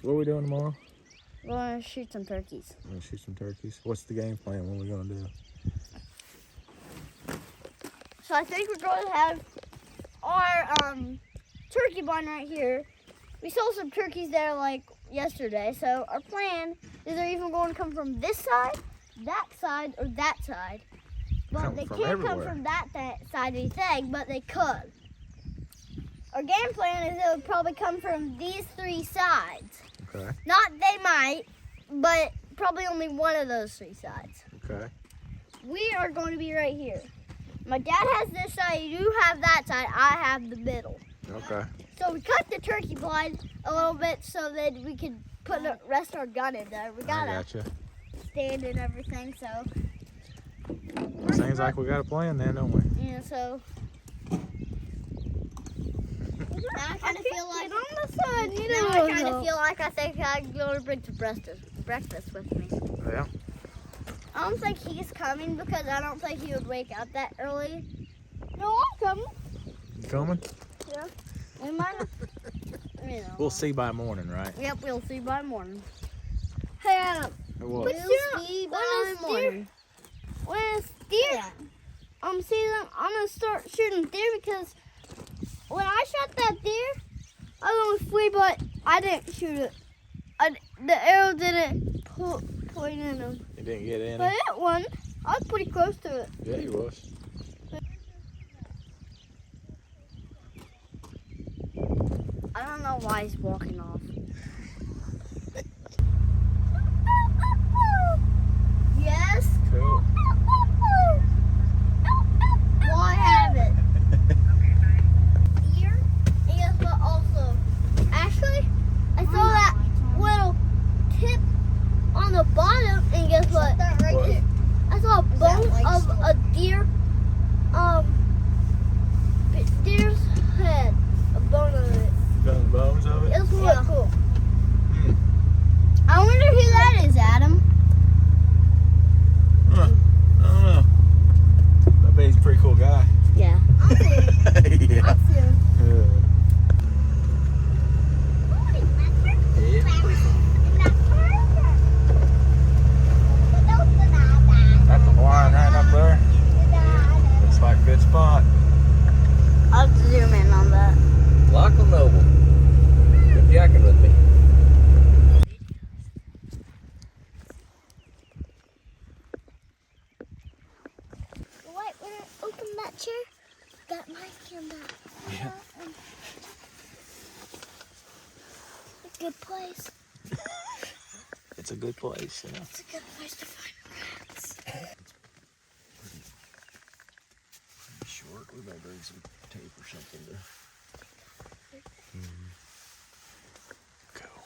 What are we doing tomorrow? We're going to shoot some turkeys. We're going to shoot some turkeys. What's the game plan? What are we going to do? So I think we're going to have our turkey barn right here. We sold some turkeys there like yesterday. So our plan is they're even going to come from this side, that side, or that side. But they can't come from that side of anything, but they could. Our game plan is it would probably come from these three sides. Okay. Not they might, but probably only one of those three sides. Okay. We are going to be right here. My dad has this side, you have that side, I have the middle. Okay. So we cut the turkey blind a little bit so that we could put the rest of our gun in there. We got a stand and everything, so. Seems like we got a plan then, don't we? Yeah, so. Now I kind of feel like I think I'm going to bring some breakfast with me. Yeah. I don't think he's coming because I don't think he would wake up that early. No, I'm coming. You coming? Yeah. We might not. We'll see by morning, right? Yep, we'll see by morning. Hey, Adam. What? We'll see by morning. When it's deer, I'm gonna start shooting deer because when I shot that deer, I was only free, but I didn't shoot it. The arrow didn't point in him. You didn't get in? But it won. I was pretty close to it. Yeah, you was. I don't know why he's walking off. Yes? Cool. Well, I have it. Here, and guess what also? Actually, I saw that little tip on the bottom, and guess what? Right here. I saw a bone of a deer, deer's head, a bone of it. Got the bones of it? It's really cool. I wonder who that is, Adam. Huh. I don't know. I bet he's a pretty cool guy. Yeah. I'll see him. Yeah. I'll see him. That's the Hawaiian right up there. Looks like a good spot. I'll zoom in on that. Larkin Noble. Good jacking with me. Wait, when I open that chair, that mic and that. Yeah. A good place. It's a good place, you know. It's a good place to find rats. Pretty short. We better bring some tape or something to. Cool.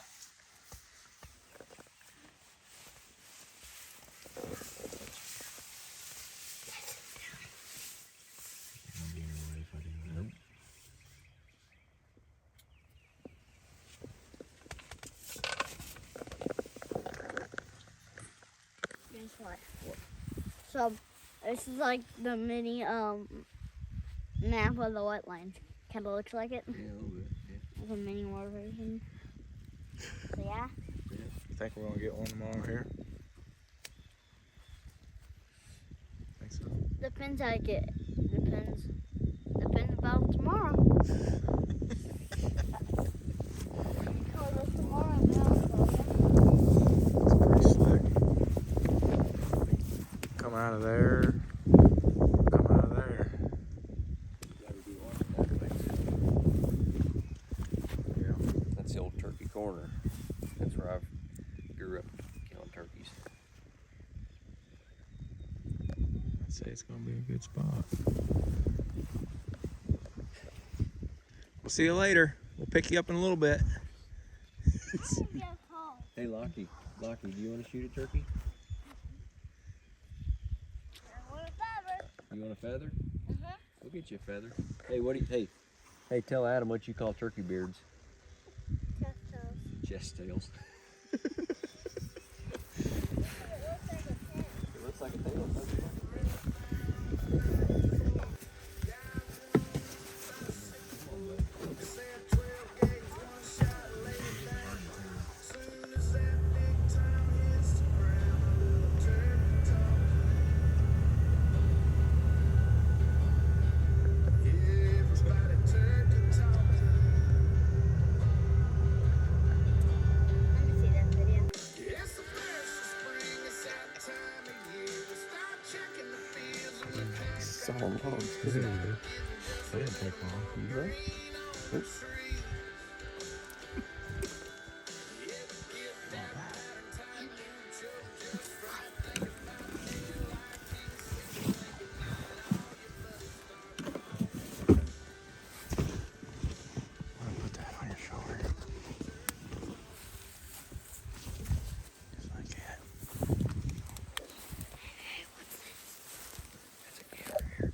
Guess what? So, this is like the mini map of the wetlands. Kind of looks like it. Yeah, a little bit. Yeah. Like a mini war version. So yeah. You think we're gonna get one tomorrow here? Think so? Depends how I get it. Depends about tomorrow. Call us tomorrow now. It's pretty slick. Come out of there. Come out of there. Yeah. That's the old turkey corner. That's where I grew up killing turkeys. I'd say it's gonna be a good spot. We'll see you later. We'll pick you up in a little bit. Hey, Lockie, do you want to shoot a turkey? You want a feather? We'll get you a feather. Hey, hey, tell Adam what you call turkey beards. Chest tails. It looks like a tail, doesn't it? on logs. There you go. That didn't take long. You go. Oops. Put that on your shoulder. Just like that. That's a camera here.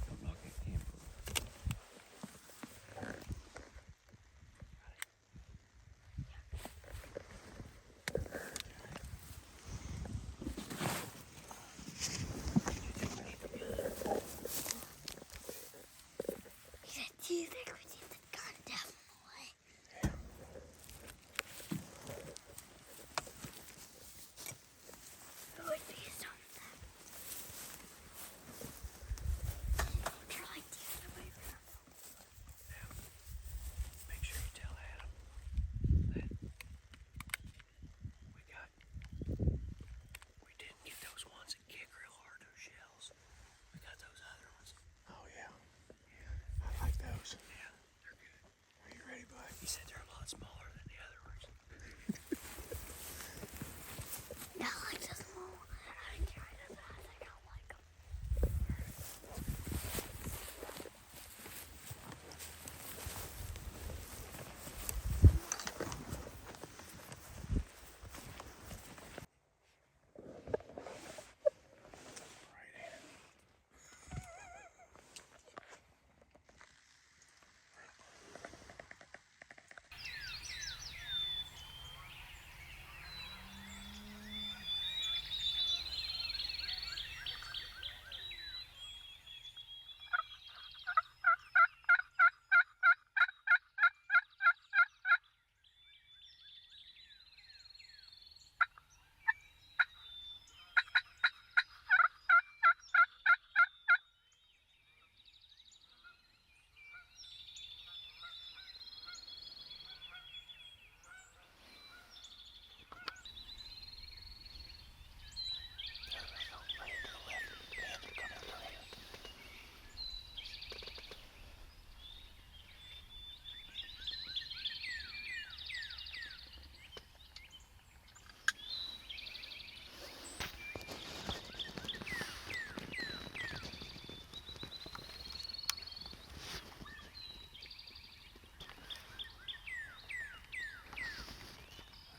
Don't knock that camera. Do you think we need the gun definitely? It would be something. I'll try to get away from Now, make sure you tell Adam that we didn't get those ones that kick real hard, those shells. We got those other ones. Oh yeah. I like those. Yeah, they're good. Are you ready, bud? He said they're a lot smaller than the other ones. I like the small. I didn't try them, but I think I like them. Right, Anna.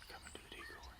Coming to the decoy.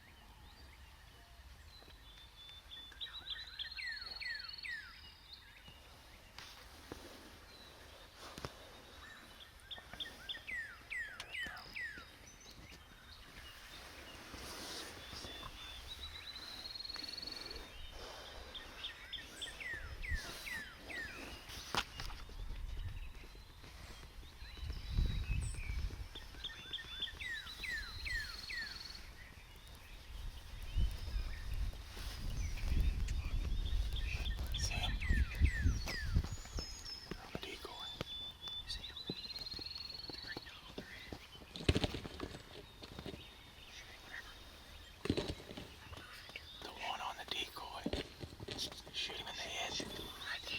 See him? On the decoy. See him? The green dot on their head. The one on the decoy. Shoot him in the head. There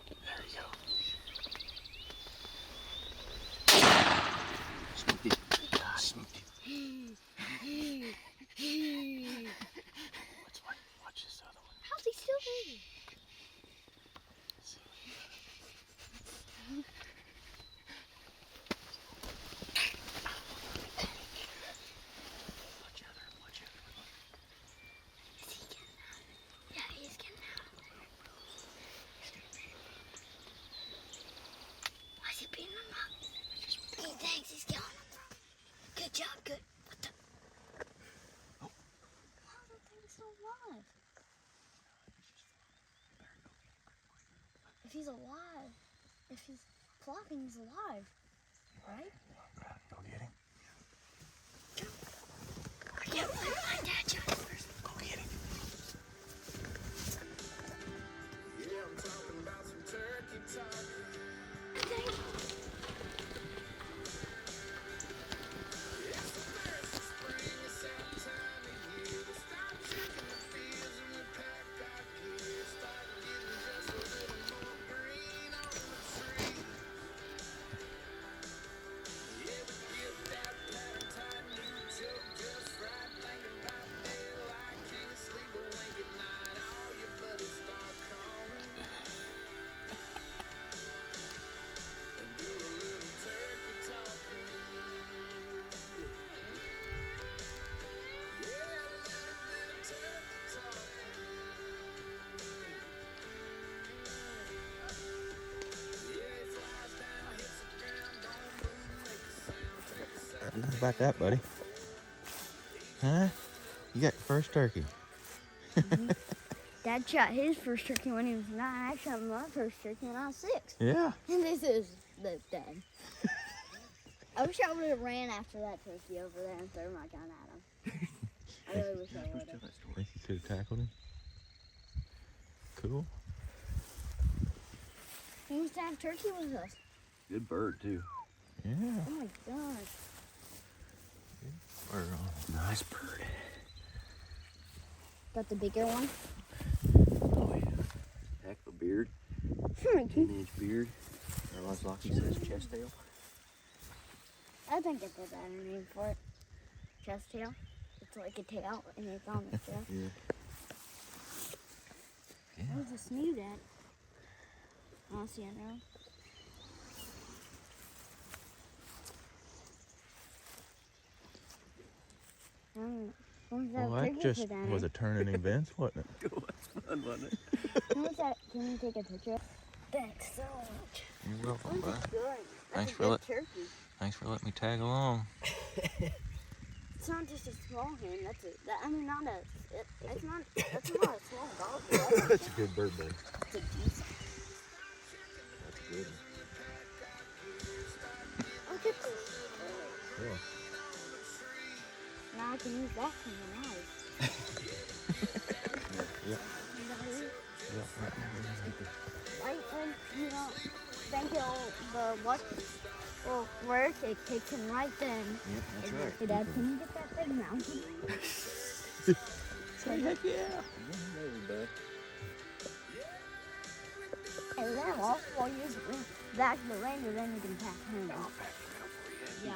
you go. There you go. Smoked him. Ah, smoked him. Watch this other one. How's he still moving? See. Watch out there. Watch out there. Is he getting out? Yeah, he's getting out. Why is he beating him up? He thinks he's killing him. Good job, good. What the? Oh. How is that thing still alive? If he's alive, if he's flopping, he's alive, right? Go get him. I can't believe my dad shot him first. Go get him. I think How about that, buddy? Huh? You got your first turkey. Dad shot his first turkey when he was 9. I shot my first turkey when I was 6. Yeah. And this is the Dad. I wish I would have ran after that turkey over there and thrown my gun at him. I really wish I would have. Think you could have tackled him? Cool. He used to have turkey with us. Good bird too. Yeah. Oh my gosh. Nice bird. Got the bigger one? Oh yeah. Heck of a beard. 18-inch beard. Or as Larkin says, chest tail. I think it's a better name for it. Chest tail. It's like a tail and it's on the chest. Yeah. Where's the snoot at? I don't see it now. Well, that just was a turn in events, wasn't it? It was fun, wasn't it? Can you take a picture? Thanks so much. You're welcome, bud. Good. Thanks That's for a good turkey. Thanks for letting me tag along. It's not just a small hen. That's a. I mean, not a. It's not. That's not a small dog. That's a good bird, buddy. It's a decent. That's good. Look at this. Yeah. Now I can use that for my knife. Yep. Right when you don't think the what will work, it kicks him right then. Yep, that's right. Hey, Dad, can you get that thing mounted? Say heck yeah. Hey, then while you back the ranger, then you can pack him. Yeah.